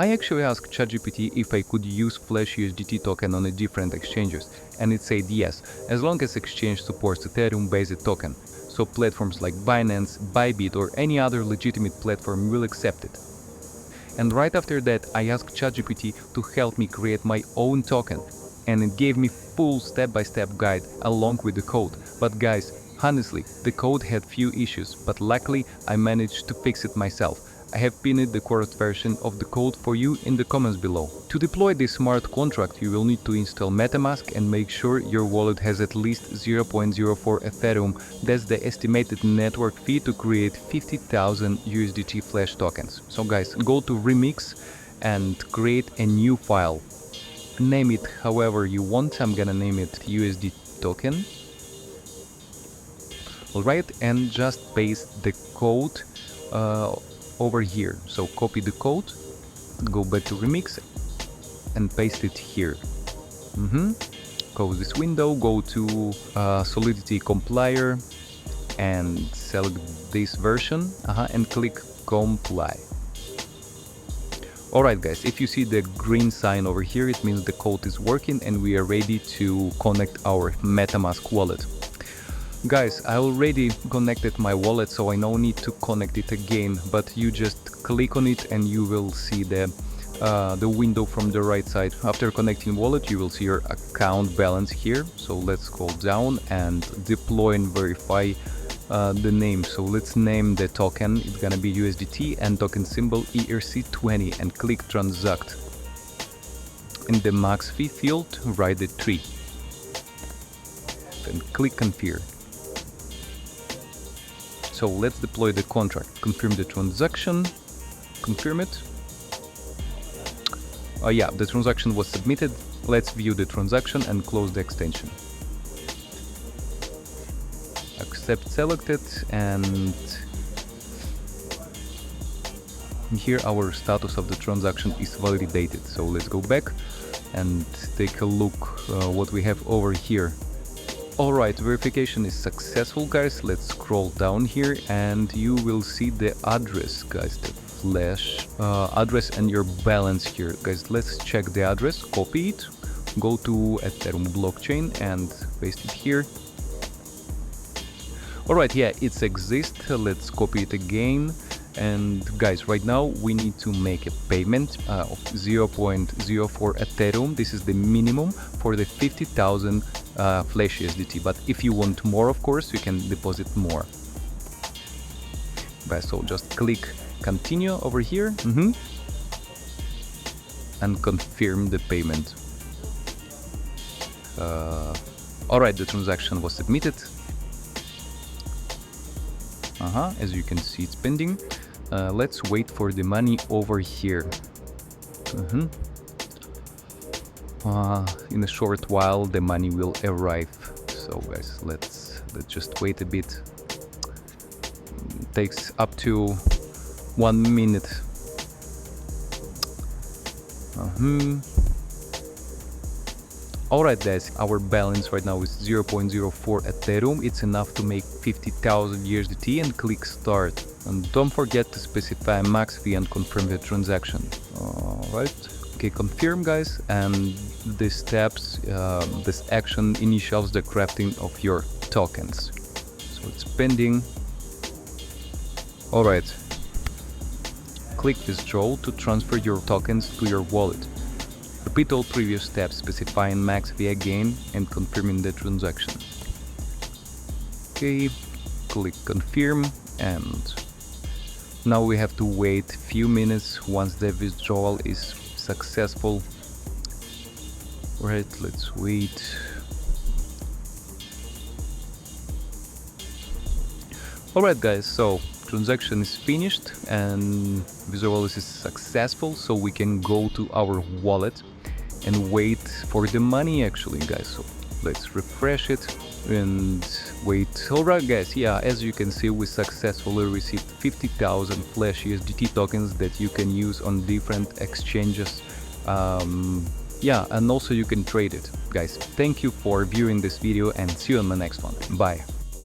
I actually asked ChatGPT if I could use Flash USDT token on a different exchanges, and it said yes, as long as exchange supports Ethereum-based token, so platforms like Binance, Bybit or any other legitimate platform will accept it. And right after that, I asked ChatGPT to help me create my own token, and it gave me full step-by-step guide along with the code. But guys, honestly, the code had few issues, but luckily I managed to fix it myself. I have pinned the correct version of the code for you in the comments below. To deploy this smart contract, you will need to install MetaMask and make sure your wallet has at least 0.04 Ethereum. That's the estimated network fee to create 50,000 USDT Flash tokens. So guys, go to Remix and create a new file. Name it however you want. I'm gonna name it USD token. Alright, and just paste the code over here. So copy the code, go back to Remix and paste it here. Close this window, go to Solidity compiler and select this version and click comply. Alright guys, if you see the green sign over here, it means the code is working and we are ready to connect our MetaMask wallet. Guys, I already connected my wallet, so I no need to connect it again, but you just click on it and you will see the window from the right side. After connecting wallet, you will see your account balance here. So let's scroll down and deploy and verify the name. So let's name the token. It's gonna be USDT and token symbol ERC-20 and click transact. In the max fee field, write the 3. Then click confirm. So let's deploy the contract. Confirm the transaction. Confirm it. Yeah, the transaction was submitted. Let's view the transaction and close the extension. Accept selected, and here our status of the transaction is validated. So let's go back and take a look what we have over here. Alright, verification is successful guys. Let's scroll down here and you will see the address guys, the Flash address and your balance here. Guys, let's check the address, copy it, go to Ethereum blockchain and paste it here. Alright, yeah, it exists. Let's copy it again. And guys, right now we need to make a payment of 0.04 Ethereum. This is the minimum for the 50,000 Flash USDT, but if you want more, of course, you can deposit more. So just click continue over here and confirm the payment. Alright, the transaction was submitted. As you can see, it's pending. Let's wait for the money over here. In a short while the money will arrive. So guys, let's just wait a bit. It takes up to 1 minute. Alright guys, our balance right now is 0.04 Ethereum. It's enough to make 50,000 USDT and click start. And don't forget to specify max fee and confirm the transaction. Alright, okay, confirm guys, and this steps, this action initials the crafting of your tokens. So it's pending. Alright, click withdraw to transfer your tokens to your wallet. Repeat all previous steps, specifying max fee again and confirming the transaction. Okay, click confirm, and now we have to wait a few minutes once the withdrawal is successful. Right, let's wait. Alright guys, so transaction is finished and withdrawal is successful, so we can go to our wallet and wait for the money actually guys. So let's refresh it and wait. Alright guys, yeah, as you can see, we successfully received 50,000 Flash USDT tokens that you can use on different exchanges. Yeah, and also you can trade it. Guys, thank you for viewing this video and see you on the next one. Bye.